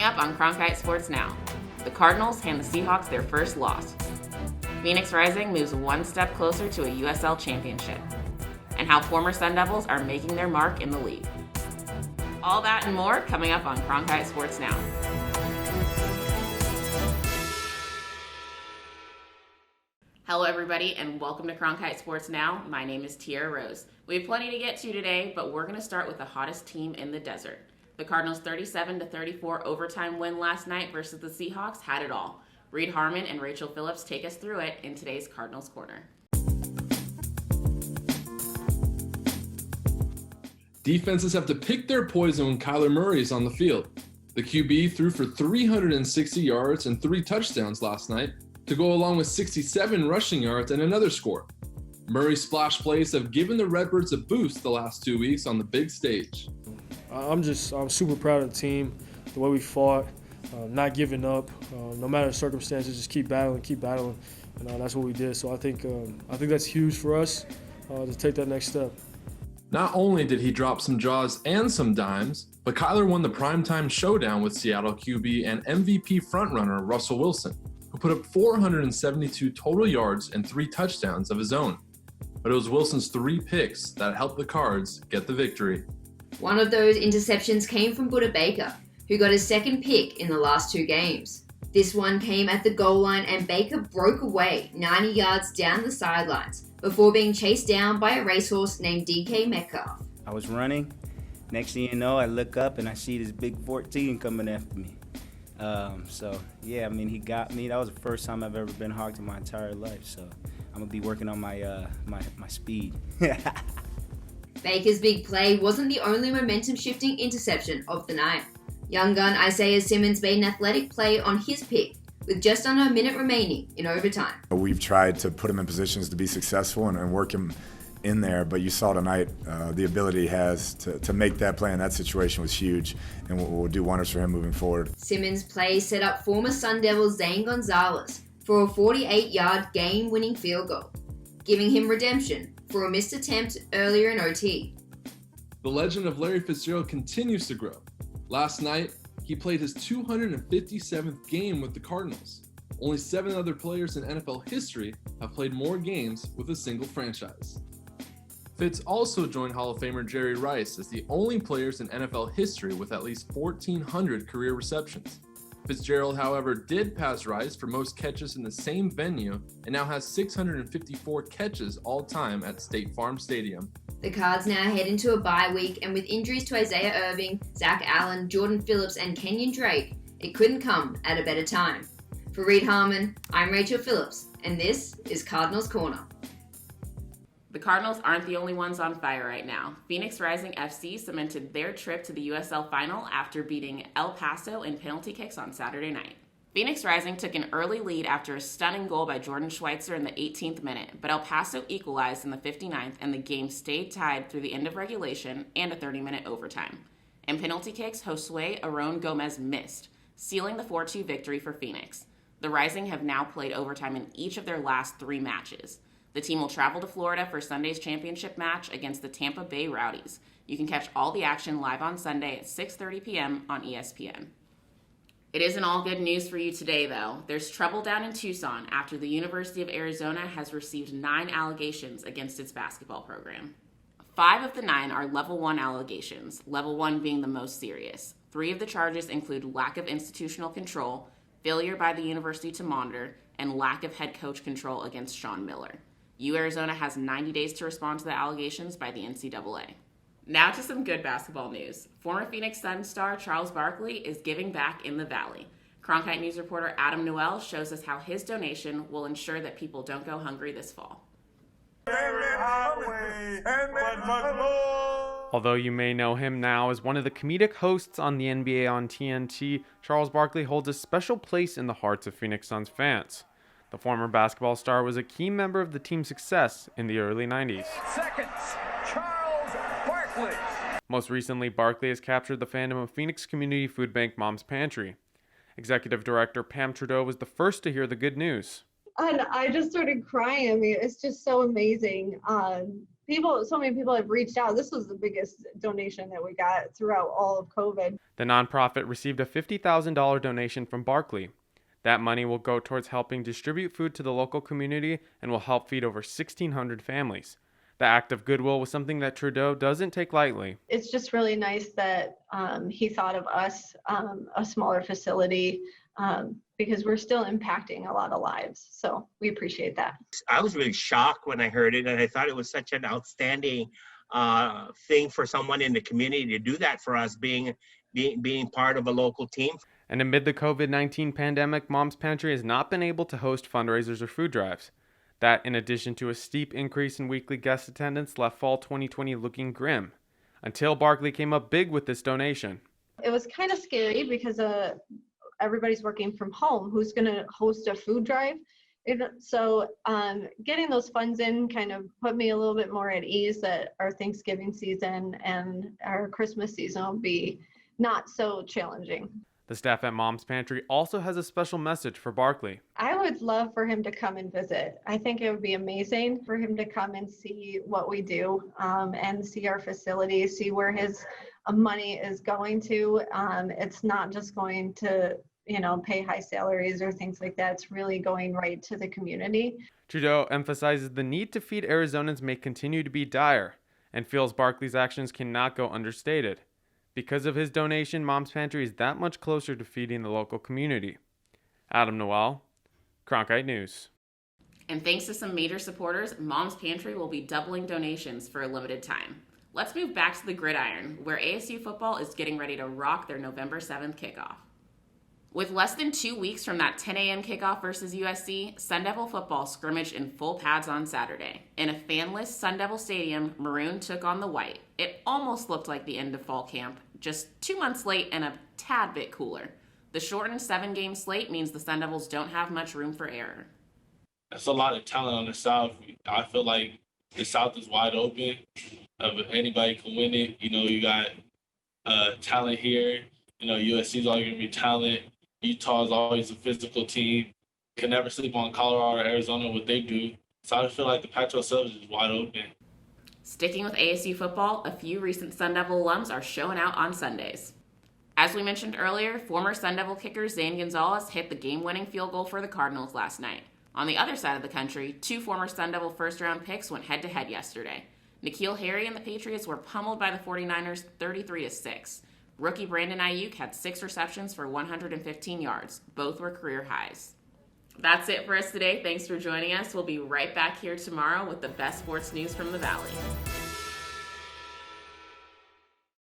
up on Cronkite Sports Now. The Cardinals hand the Seahawks their first loss. Phoenix Rising moves one step closer to a USL championship. And how former Sun Devils are making their mark in the league. All that and more coming up on Cronkite Sports Now. Hello everybody and welcome to Cronkite Sports Now. My name is Tiara Rose. We have plenty to get to today, but we're going to start with the hottest team in the desert. The Cardinals' 37-34 overtime win last night versus the Seahawks had it all. Reed Harmon and Rachel Phillips take us through it in today's Cardinals Corner. Defenses have to pick their poison when Kyler Murray is on the field. The QB threw for 360 yards and 3 touchdowns last night to go along with 67 rushing yards and another score. Murray's splash plays have given the Redbirds a boost the last 2 weeks on the big stage. I'm super proud of the team, the way we fought, not giving up, no matter the circumstances, just keep battling, and that's what we did. So I think that's huge for us to take that next step. Not only did he drop some jaws and some dimes, but Kyler won the PRIMETIME SHOWDOwn with Seattle QB and MVP frontrunner Russell Wilson, who put up 472 total yards and 3 touchdowns of his own. But it was Wilson's 3 picks that helped the Cards get the victory. One of those interceptions came from Budda Baker, who got his second pick in the last 2 games. This one came at the goal line and Baker broke away 90 yards down the sidelines before being chased down by a racehorse named DK Metcalf. I was running. Next thing you know, I look up and I see this big 14 coming after me. He got me. That was the first time I've ever been hogged in my entire life. So I'm going to be working on my speed. Baker's big play wasn't the only momentum-shifting interception of the night. Young gun Isaiah Simmons made an athletic play on his pick with just under a minute remaining in overtime. We've tried to put him in positions to be successful and work him in there, but you saw tonight the ability he has to make that play in that situation was huge, and will do wonders for him moving forward. Simmons' play set up former Sun Devil Zane Gonzalez for a 48-yard game-winning field goal, giving him redemption for a missed attempt earlier in OT. The legend of Larry Fitzgerald continues to grow. Last night, he played his 257th game with the Cardinals. Only 7 other players in NFL history have played more games with a single franchise. Fitz also joined Hall of Famer Jerry Rice as the only players in NFL history with at least 1,400 career receptions. Fitzgerald, however, did pass Rice for most catches in the same venue and now has 654 catches all-time at State Farm Stadium. The Cards now head into a bye week, and with injuries to Isaiah Irving, Zach Allen, Jordan Phillips, and Kenyon Drake, it couldn't come at a better time. For Reed Harmon, I'm Rachel Phillips, and this is Cardinals Corner. The Cardinals aren't the only ones on fire right now. Phoenix Rising FC cemented their trip to the USL Final after beating El Paso in penalty kicks on Saturday night. Phoenix Rising took an early lead after a stunning goal by Jordan Schweitzer in the 18th minute, but El Paso equalized in the 59th and the game stayed tied through the end of regulation and a 30-minute overtime. In penalty kicks, Josue Aron Gomez missed, sealing the 4-2 victory for Phoenix. The Rising have now played overtime in each of their last 3 matches. The team will travel to Florida for Sunday's championship match against the Tampa Bay Rowdies. You can catch all the action live on Sunday at 6:30 p.m. on ESPN. It isn't all good news for you today, though. There's trouble down in Tucson after the University of Arizona has received 9 allegations against its basketball program. 5 of the 9 are Level 1 allegations, Level 1 being the most serious. 3 of the charges include lack of institutional control, failure by the university to monitor, and lack of head coach control against Sean Miller. Arizona has 90 days to respond to the allegations by the NCAA. Now to some good basketball news. Former Phoenix Suns star Charles Barkley is giving back in the Valley. Cronkite News reporter Adam Noel shows us how his donation will ensure that people don't go hungry this fall. Although you may know him now as one of the comedic hosts on the NBA on TNT, Charles Barkley holds a special place in the hearts of Phoenix Suns fans. The former basketball star was a key member of the team's success in the early 90s. Seconds, Charles Barkley. Most recently, Barkley has captured the fandom of Phoenix Community Food Bank Mom's Pantry. Executive Director Pam Trudeau was the first to hear the good news. And I just started crying. I mean, it's just so amazing. so many people have reached out. This was the biggest donation that we got throughout all of COVID. The nonprofit received a $50,000 donation from Barkley. That money will go towards helping distribute food to the local community and will help feed over 1,600 families. The act of goodwill was something that Trudeau doesn't take lightly. It's just really nice that he thought of us, a smaller facility, because we're still impacting a lot of lives. So we appreciate that. I was really shocked when I heard it, and I thought it was such an outstanding thing for someone in the community to do that for us, being part of a local team. And amid the COVID-19 pandemic, Mom's Pantry has not been able to host fundraisers or food drives. That, in addition to a steep increase in weekly guest attendance, left fall 2020 looking grim, until Barkley came up big with this donation. It was kind of scary because everybody's working from home. Who's going to host a food drive? So getting those funds in kind of put me a little bit more at ease that our Thanksgiving season and our Christmas season will be not so challenging. The staff at Mom's Pantry also has a special message for Barkley. I would love for him to come and visit. I think it would be amazing for him to come and see what we do, and see our facilities, see where his money is going to. It's not just going to, pay high salaries or things like that. It's really going right to the community. Trudeau emphasizes the need to feed Arizonans may continue to be dire and feels Barkley's actions cannot go understated. Because of his donation, Mom's Pantry is that much closer to feeding the local community. Adam Noel, Cronkite News. And thanks to some major supporters, Mom's Pantry will be doubling donations for a limited time. Let's move back to the gridiron, where ASU football is getting ready to rock their November 7th kickoff. With less than 2 weeks from that 10 a.m. kickoff versus USC, Sun Devil football scrimmaged in full pads on Saturday. In a fanless Sun Devil stadium, Maroon took on the White. It almost looked like the end of fall camp, just 2 months late and a tad bit cooler. The shortened 7-game slate means the Sun Devils don't have much room for error. There's a lot of talent on the South. I feel like the South is wide open. Anybody can win it. You got talent here. USC's always going to be talent. Utah's always a physical team. Can never sleep on Colorado or Arizona, what they do. So I feel like the Pac-12 is wide open. Sticking with ASU football, a few recent Sun Devil alums are showing out on Sundays. As we mentioned earlier, former Sun Devil kicker Zane Gonzalez hit the game-winning field goal for the Cardinals last night. On the other side of the country, 2 former Sun Devil first-round picks went head-to-head yesterday. N'Keal Harry and the Patriots were pummeled by the 49ers 33-6. Rookie Brandon Ayuk had 6 receptions for 115 yards. Both were career highs. That's it for us today. Thanks for joining us. We'll be right back here tomorrow with the best sports news from the Valley.